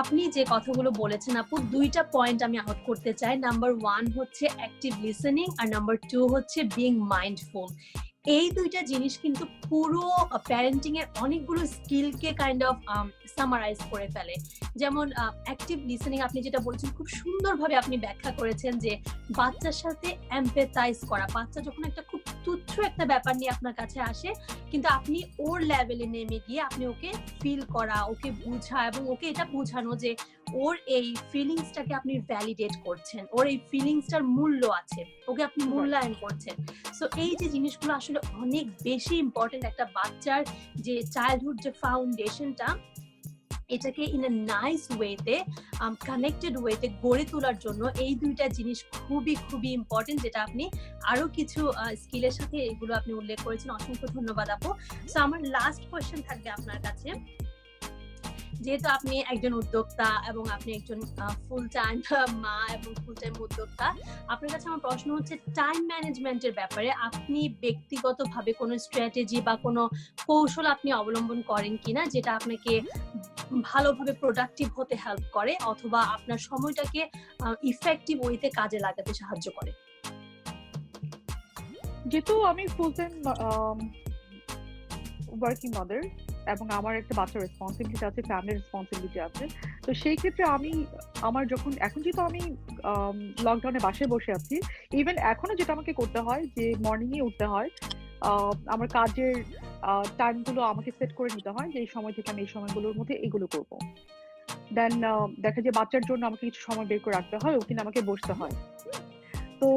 আপনি যে কথাগুলো বলেছেন আপু, দুইটা পয়েন্ট আমি আউট করতে চাই। নাম্বার 1 হচ্ছে অ্যাক্টিভ লিসেনিং, আর নাম্বার 2 হচ্ছে বিং মাইন্ডফুল। এই দুইটা জিনিস কিন্তু পুরো প্যারেন্টিং এর অনেকগুলো স্কিলকে কাইন্ড অফ সামারাইজ করে ফেলে। যেমন অ্যাক্টিভ লিসেনিং আপনি যেটা বলেছেন, খুব সুন্দরভাবে আপনি ব্যাখ্যা করেছেন যে বাচ্চার সাথে এমপ্যাথাইজ করা। বাচ্চা যখন একটা খুব তুচ্ছ একটা ব্যাপার নিয়ে আপনার কাছে আসে, কিন্তু আপনি ওর লেভেলে নেমে গিয়ে আপনি ওকে ফিল করা, ওকে বোঝা, এবং ওকে এটা বোঝানো যে ওর এই ফিলিংসটাকে আপনি ভ্যালিডেট করছেন, ওর এই ফিলিংসটার মূল্য আছে, ওকে আপনি মূল্যায়ন করছেন। সো এই যে জিনিসগুলো আসলে অনেক বেশি ইম্পর্টেন্ট একটা বাচ্চার যে চাইল্ডহুড যে ফাউন্ডেশনটা, এটাকে ইন এ নাইস ওয়েতে, কানেক্টেড ওয়েতে গড়ে তোলার জন্য এই দুইটা জিনিস খুবই খুবই ইম্পর্টেন্ট, যেটা আপনি আরো কিছু স্কিলের সাথে এগুলো আপনি উল্লেখ করেছেন। অসংখ্য ধন্যবাদ আপু। সো আমার লাস্ট কোয়েশ্চেন থাকবে আপনার কাছে, যেহেতু আপনি একজন উদ্যোক্তা এবং আপনি একজন ফুল টাইম মা এবং ফুল টাইম উদ্যোক্তা, আপনার কাছে আমার প্রশ্ন হচ্ছে টাইম ম্যানেজমেন্টের ব্যাপারে আপনি ব্যক্তিগতভাবে কোনো স্ট্র্যাটেজি বা কোনো কৌশল আপনি অবলম্বন করেন কিনা, যেটা আপনাকে ভালোভাবে প্রোডাক্টিভ হতে হেল্প করে অথবা আপনার সময়টাকে ইফেক্টিভ ওয়েতে কাজে লাগাতে সাহায্য করে? যেহেতু আমি ফুল টাইম ওয়ার্কিং মাদার, এবং আমার একটা বাচ্চার রেসপন্সিবিলিটি আছে, ফ্যামিলির রেসপন্সিবিলিটি আছে। তো সেই ক্ষেত্রে আমি আমার যখন এখন যেহেতু আমি লকডাউনে বাসায় বসে আছি, ইভেন এখনো যেটা আমাকে করতে হয় যে মর্নিং এ উঠতে হয়, আমার কাজের টাইমগুলো আমাকে সেট করে নিতে হয় যে এই সময় থেকে আমি এই সময়গুলোর মধ্যে এগুলো করব। দেন দেখা যায় বাচ্চার জন্য আমাকে কিছু সময় বের করে রাখতে হয়, ওখানে আমাকে বসতে হয়। তো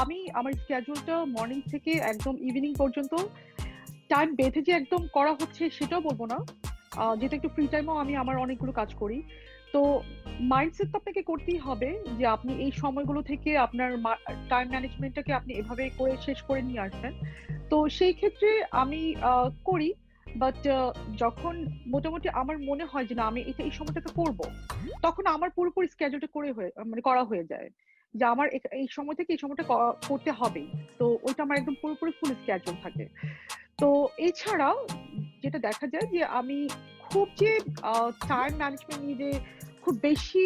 আমি আমার স্কেজুলটা মর্নিং থেকে একদম ইভিনিং পর্যন্ত টাইম বেঁধে যে একদম করা হচ্ছে সেটাও বলবো না, যেটা একটু ফ্রি টাইমও আমি আমার অনেকগুলো কাজ করি। তো মাইন্ডসেট তো আপনাকে করতেই হবে যে আপনি এই সময়গুলো থেকে আপনার টাইম ম্যানেজমেন্টটাকে আপনি এভাবে করে শেষ করে নিয়ে আসবেন। তো সেই ক্ষেত্রে আমি করি, বাট যখন মোটামুটি আমার মনে হয় যে না আমি এটা এই সময়টাতে করব, তখন আমার পুরোপুরি স্কেজুলটা মানে করা হয়ে যায় যে আমার এই সময় থেকে এই সময়টা করতে হবেই। তো ওইটা আমার একদম পুরোপুরি ফুল স্কেজুল থাকে। তো এছাড়া যেটা দেখা যায় যে আমি খুব যে টাইম ম্যানেজমেন্ট নিয়ে যে খুব বেশি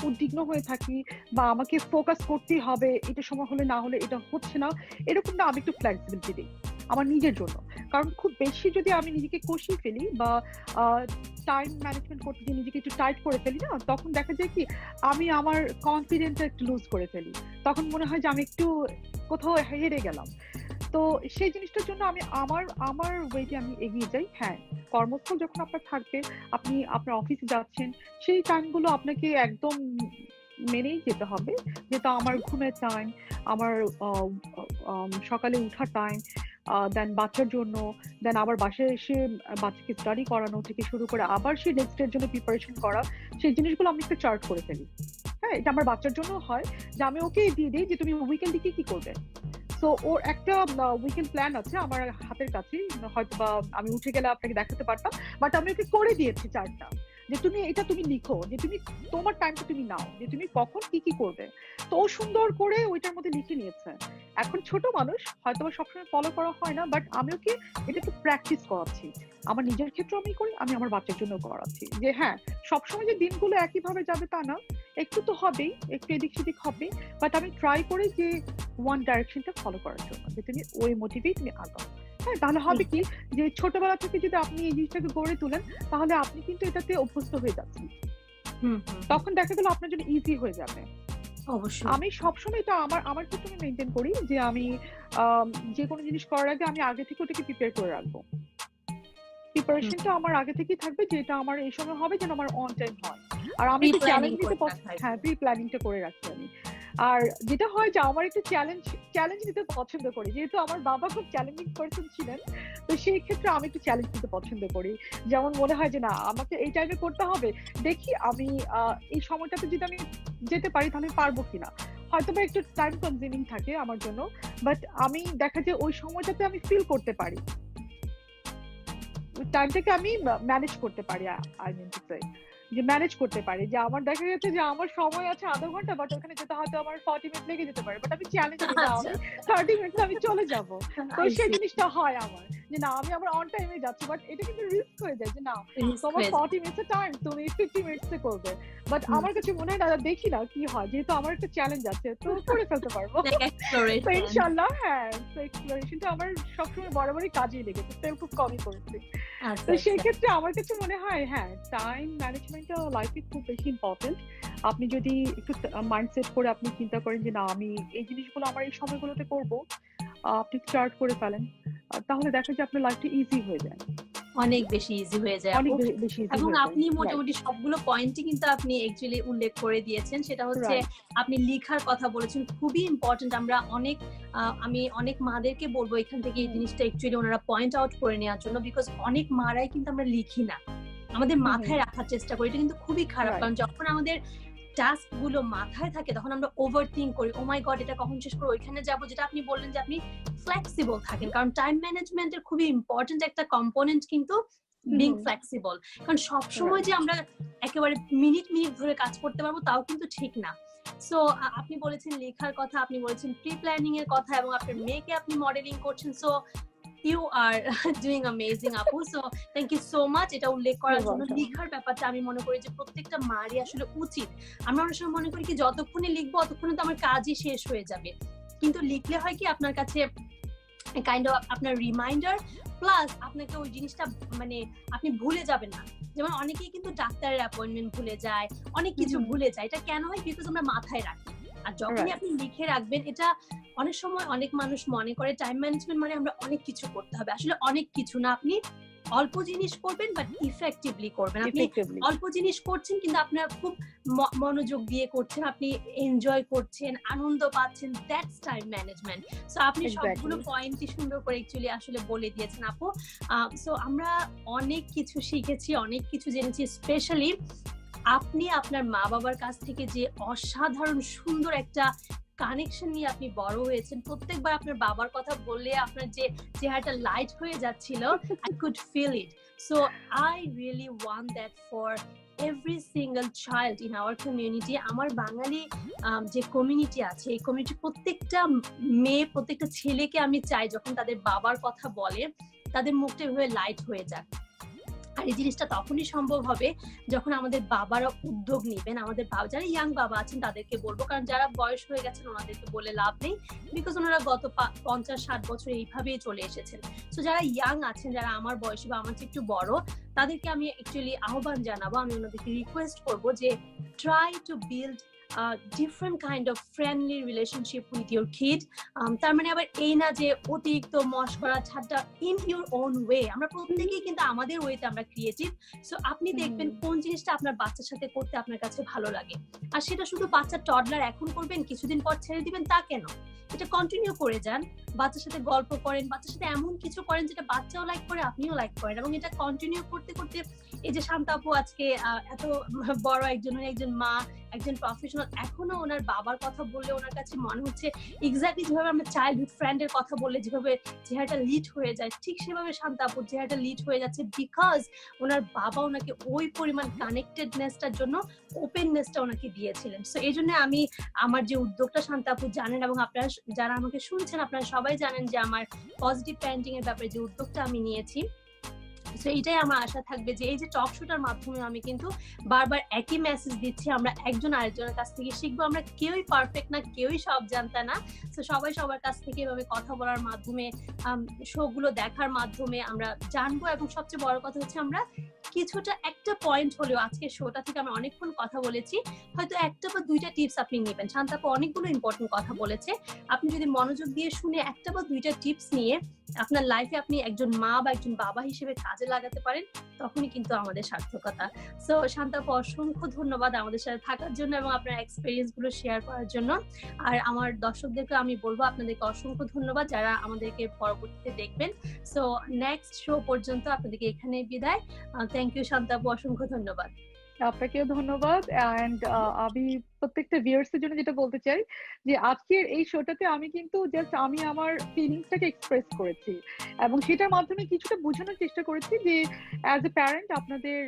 উদ্বিগ্ন হয়ে থাকি বা আমাকে ফোকাস করতেই হবে, এটা সময় হলে না হলে এটা হচ্ছে না, এরকম না। আমি একটু ফ্লেক্সিবিলিটি দিই আমার নিজের জন্য, কারণ খুব বেশি যদি আমি নিজেকে কষিয়ে ফেলি বা টাইম ম্যানেজমেন্ট করতে গিয়ে নিজেকে একটু টাইট করে ফেলি না, তখন দেখা যায় কি আমি আমার কনফিডেন্সটা একটু লুজ করে ফেলি। তখন মনে হয় যে আমি একটু কোথাও হেরে গেলাম। তো সেই জিনিসটার জন্য আমি আমার আমার ওয়েতে আমি এগিয়ে যাই। হ্যাঁ, কর্মস্থল যখন আপনার থাকবে, আপনি আপনার অফিসে যাচ্ছেন, সেই টাইমগুলো আপনাকে একদম মেনেই যেতে হবে। যেটা আমার ঘুমের টাইম, আমার সকালে উঠার টাইম, দেন বাচ্চার জন্য, দেন আবার বাসায় এসে বাচ্চাকে স্টাডি করানো থেকে শুরু করে আবার সেই নেক্সট এর জন্য প্রিপারেশন করা, সেই জিনিসগুলো আমি একটা চার্ট করে ফেলি। হ্যাঁ, এটা আমার বাচ্চার জন্য হয় যে আমি ওকে দিয়ে দিই যে তুমি উইকেন্ডে কি করবে। সো ওর একটা উইকেন্ড প্ল্যান আছে আমার হাতের কাছে, হয়তো বা আমি উঠে গেলে আপনাকে দেখাতে পারতাম, বাট আমি ওকে করে দিয়েছি চার্টটা যে তুমি এটা তুমি লিখো, যে তুমি তোমার টাইমটা তুমি নাও, যে তুমি কখন কি করবে। তো ও সুন্দর করে ওইটার মধ্যে লিখে নিয়েছে। এখন ছোট মানুষ, হয়তো বা সবসময় ফলো করা হয় না, বাট আমি ওকে এটা একটু প্র্যাকটিস করাচ্ছি। আমার নিজের ক্ষেত্রে আমি করি, আমি আমার বাচ্চার জন্য করাচ্ছি যে হ্যাঁ, সবসময় যে দিনগুলো একইভাবে যাবে তা না, একটু তো হবেই, একটু এদিক সেদিক হবে, বাট আমি ট্রাই করি যে ওয়ান ডাইরেকশনটা ফলো করার জন্য, যে তুমি ওই মোটিভেই তুমি আগাও। হ্যাঁ, তাহলে হবে কি যে ছোটবেলা থেকে যদি আপনি এই জিনিসটাকে গড়ে তোলেন, তাহলে আপনি কিন্তু এটাতে অভ্যস্ত হয়ে যাচ্ছেন। তখন দেখা গেল আপনার জন্য ইজি হয়ে যাবে। অবশ্যই আমি সবসময় এটা আমার ক্ষেত্রে আমি মেনটেন করি যে আমি যে কোনো জিনিস করার আগে আমি আগে থেকে ওটাকে প্রিপেয়ার করে রাখবো। প্রিপারেশনটা আমার আগে থেকেই থাকবে যে এটা আমার এই সময় হবে, যেন আমার অন টাইম হয়। আর আমি একটু চ্যালেঞ্জ নিতে হ্যাঁ, প্রি প্ল্যানিংটা করে রাখছি আমি। আর যেটা হয় যে আমার একটু চ্যালেঞ্জ নিতে পছন্দ করি, যেহেতু আমার বাবা খুব চ্যালেঞ্জিং পারসন ছিলেন। তো সেই ক্ষেত্রে আমি একটু চ্যালেঞ্জ নিতে পছন্দ করি। যেমন মনে হয় যে না আমাকে এই টাইমে করতে হবে, দেখি আমি এই সময়টাতে যদি আমি যেতে পারি তাহলে পারবো কিনা। হয়তো বা একটু টাইম কনজিউমিং থাকে আমার জন্য, বাট আমি দেখা যায় ওই সময়টাতে আমি ফিল করতে পারি, টাইমটাকে আমি ম্যানেজ করতে পারি। আই মিন টু সে যে ম্যানেজ করতে পারি যে আমার দেখা গেছে যে আমার সময় আছে আধা ঘন্টা, বাট ওখানে যেতে হয়তো আমার 40 মিনিট লেগে যেতে পারে, বাট আমি চ্যালেঞ্জ নিই না, আমি 30 মিনিটে আমি চলে যাব। তো সেই জিনিসটা হয় আমার যে না আমি আবার অন টাইমে যাচ্ছি, বাট এটা কিন্তু রিস্ক হয়ে যায় যে না তোমার 40 মিনিটসের টাইম তুমি 50 মিনিটসে করবে। বাট আমার কাছে মনে হয় না, দেখি না কি হয়, যেহেতু আমার একটা চ্যালেঞ্জ আছে তো করে ফেলতে পারবো। তো ইনশাআল্লাহ হ্যাঁ, তো এক্সপ্লোরেশনটা আমার সবসময় বরাবরই কাজেই লেগেছে, তেল খুব কমই করেছি। তো সেই ক্ষেত্রে আমার কাছে মনে হয় হ্যাঁ, টাইম ম্যানেজমেন্টটা লাইফে খুব বেশি ইম্পর্টেন্ট। আপনি যদি একটু মাইন্ডসেট করে আপনি চিন্তা করেন যে না আমি এই জিনিসগুলো আমার এই সময়গুলোতে করব, আপনি চার্ট করে ফেলেন, তাহলে দেখা যায় আপনার লাইফটা ইজি হয়ে যায়, অনেক বেশি ইজি হয়ে যায়। অনেক বেশি ইজি। এবং আপনি মোটামুটি সবগুলো পয়েন্টই কিন্তু আপনি অ্যাকচুয়ালি উল্লেখ করে দিয়েছেন। সেটা হচ্ছে আপনি লেখার কথা বলেছেন, খুবই ইম্পর্টেন্ট। আমরা আমি অনেক মাদেরকে বলবো এখান থেকে এই জিনিসটা অ্যাকচুয়ালি ওনারা পয়েন্ট আউট করে নেওয়ার জন্য, বিকজ অনেক মারাই কিন্তু আমরা লিখি না, আমাদের মাথায় রাখার চেষ্টা করি। এটা কিন্তু খুবই খারাপ, কারণ যখন আমাদের টাস্ক গুলো মাথায় থাকে তখন আমরা ওভার থিঙ্ক করি, ও মাই গড এটা কখন শেষ করবো, ওইখানে যাবো। যেটা আপনি বললেন যে আপনি ফ্লেক্সিবল থাকেন, কারণ টাইম ম্যানেজমেন্টের খুবই ইম্পর্টেন্ট একটা কম্পোনেন্ট কিন্তু বিং ফ্লেক্সিবল। কারণ সবসময় যে আমরা একেবারে মিনিট ধরে কাজ করতে পারবো তাও কিন্তু ঠিক না। সো আপনি বলেছেন লেখার কথা, আপনি বলেছেন প্রি প্ল্যানিং এর কথা, এবং আপনার মেয়েকে আপনি মডেলিং করছেন। So you are doing amazing আপু, so thank you so much এটা উল্লেখ করার জন্য। লেখার ব্যাপারটা আমি মনে করি যে প্রত্যেকটা মারই আসলে উচিত। আমরা অনেক সময় মনে করি কি যতক্ষণে লিখবো ততক্ষণে তো আমার কাজই শেষ হয়ে যাবে, কিন্তু লিখলে হয় কি আপনার কাছে কাইন্ড অফ আপনার রিমাইন্ডার, প্লাস আপনাকে ওই জিনিসটা মানে আপনি ভুলে যাবেন না। যেমন অনেকেই কিন্তু ডাক্তারের অ্যাপয়েন্টমেন্ট ভুলে যায়, অনেক কিছু ভুলে যায়। এটা কেন হয়? বিকজ আমরা মাথায় রাখি। আর যখনই আপনি লিখে রাখবেন, এটা অনেক সময় অনেক মানুষ মনে করে টাইম ম্যানেজমেন্ট মানে আমরা অনেক কিছু করতে হবে। আসলে অনেক কিছু না, আপনি অল্প জিনিস করবেন বাট ইফেক্টিভলি করবেন। আপনি অল্প জিনিস করছেন কিন্তু আপনার খুব মনোযোগ দিয়ে করছেন, আপনি এনজয় করছেন, আনন্দ পাচ্ছেন, দ্যাটস টাইম ম্যানেজমেন্ট। সো আপনি সবগুলো পয়েন্টই সুন্দর করে অ্যাকচুয়ালি আসলে বলে দিয়েছেন আপু। সো আমরা অনেক কিছু শিখেছি, অনেক কিছু জেনেছি, স্পেশালি আপনি আপনার মা বাবার কাছ থেকে যে অসাধারণ সুন্দর একটা কানেকশন নিয়ে আপনি বড় হয়েছেন। প্রত্যেকবার আপনার বাবার কথা বললে আপনার যে চেহারাটা লাইট হয়ে যাচ্ছিল, I could feel it. So I really want that for every single child in our community. আমার বাঙালি যে কমিউনিটি আছে, এই কমিউনিটি প্রত্যেকটা মেয়ে, প্রত্যেকটা ছেলেকে আমি চাই যখন তাদের বাবার কথা বলে তাদের মুখটা এভাবে লাইট হয়ে যাক। আর এই জিনিসটা তখনই সম্ভব হবে যখন আমাদের বাবারা উদ্যোগ নেবেন। আমাদের যারা ইয়াং বাবা আছেন তাদেরকে বলবো, কারণ যারা বয়স হয়ে গেছেন ওনাদেরকে বলে লাভ নেই, বিকজ ওনারা গত 50-60 বছর এইভাবেই চলে এসেছেন। সো যারা ইয়াং আছেন, যারা আমার বয়সী বা আমার চেয়ে একটু বড়, তাদেরকে আমি অ্যাকচুয়ালি আহ্বান জানাবো, আমি ওনাদেরকে রিকোয়েস্ট করবো যে try to build different kind of friendly relationship with your kid. তার মানে আবার এই না যে অতিরিক্ত মশকরা ঠাট্টা, in your own way। আমরা প্রত্যেকেই কিন্তু আমাদের ওয়েতে আমরা ক্রিয়েটিভ। সো আপনি দেখবেন কোন জিনিসটা আপনার বাচ্চার সাথে করতে আপনার কাছে ভালো লাগে। আর সেটা শুধু বাচ্চা টডলার এখন করবেন, কিছুদিন পর ছেড়ে দিবেন তা কেন? এটা কন্টিনিউ করে যান, বাচ্চার সাথে গল্প করেন, বাচ্চার সাথে এমন কিছু করেন যেটা বাচ্চাও লাইক করে, আপনিও লাইক করেন, এবং এটা কন্টিনিউ করতে করতে এই যে শান্তা আপু আজকে এত বড় একজন মা, একজন প্রফেশনাল, এখনো ওনার বাবার কথা বললে ওনার কাছে মনে হচ্ছে এক্স্যাক্টলি যেভাবে আমরা চাইল্ডহুড ফ্রেন্ডের কথা বললে যেভাবে চেহারাটা লিড হয়ে যায়, ঠিক সেভাবে শান্তা আপুর চেহারাটা লিড হয়ে যাচ্ছে, বিকজ ওনার বাবা ওনাকে ওই পরিমাণ কানেক্টেডনেসটার জন্য ওপেননেসটা ওনাকে দিয়েছিলেন। সো এই জন্য আমি আমার যে উদ্যোগটা, শান্তা আপু জানেন এবং আপনারা যারা আমাকে শুনছেন আপনারা সবাই জানেন যে আমার পজিটিভ প্যারেন্টিং এর ব্যাপারে যে উদ্যোগটা আমি নিয়েছি, সো এইটাই আমার আশা থাকবে যে এই যে টক শোটার মাধ্যমে আমি কিন্তু বারবার একই মেসেজ দিচ্ছি, আমরা একজন আরেকজনের কাছ থেকে শিখবো। আমরা কেউই পারফেক্ট না, কেউই সব জানতা না। সো সবাই সবার কাছ থেকে এভাবে কথা বলার মাধ্যমে, শো গুলো দেখার মাধ্যমে আমরা জানবো, এবং সবচেয়ে বড় কথা হচ্ছে আমরা কিছুটা একটা পয়েন্ট হলেও, আজকে শোটা থেকে আমরা অনেকক্ষণ কথা বলেছি, হয়তো একটা বা দুইটা টিপস আপনি নেবেন। শান্তাপু অনেকগুলো ইম্পর্টেন্ট কথা বলেছে, আপনি যদি মনোযোগ দিয়ে শুনে একটা বা দুইটা টিপস নিয়ে আপনার লাইফে আপনি একজন মা বা একজন বাবা হিসেবে কাজে লাগাতে পারেন, তখনই কিন্তু আমাদের সার্থকতা। সো শান্তাপু অসংখ্য ধন্যবাদ আমাদের সাথে থাকার জন্য এবং আপনার এক্সপেরিয়েন্স গুলো শেয়ার করার জন্য। আর আমার দর্শকদেরকে আমি বলবো আপনাদেরকে অসংখ্য ধন্যবাদ যারা আমাদেরকে পরবর্তীতে দেখবেন। সো নেক্সট শো পর্যন্ত আপনাদেরকে এখানে বিদায়। থ্যাংক ইউ শান্তাপু, অসংখ্য ধন্যবাদ। আপনাকেও ধন্যবাদ। এন্ড আমি প্রত্যেকটা ভিউয়ার্স এর জন্য যেটা বলতে চাই যে আজকের এই শোটাতে আমি কিন্তু জাস্ট আমি আমার ফিলিংসটাকে এক্সপ্রেস করেছি এবং সেটার মাধ্যমে কিছুটা বোঝানোর চেষ্টা করেছি যে অ্যাজ এ প্যারেন্ট আপনাদের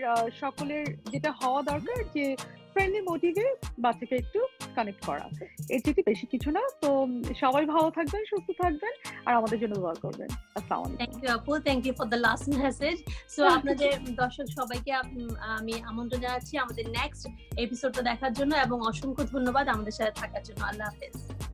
সকলের যেটা হওয়া দরকার যে ফ্রেন্ডলি মোটিভে বাচ্চাকে একটু কানেক্ট করা, এর থেকে বেশি কিছু না। তো সবাই ভালো থাকবেন, সুস্থ থাকবেন, আর আমাদের জন্য দোয়া করবেন। আসসালামু আলাইকুম। থ্যাংক ইউ আপু, thank you for the last message. So আপনাদের দর্শক সবাইকে আমি আমন্ত্রণ জানাচ্ছি আমাদের নেক্সট এপিসোডটা দেখার জন্য, এবং অসংখ্য ধন্যবাদ আমাদের সাথে থাকার জন্য। আল্লাহ হাফেজ।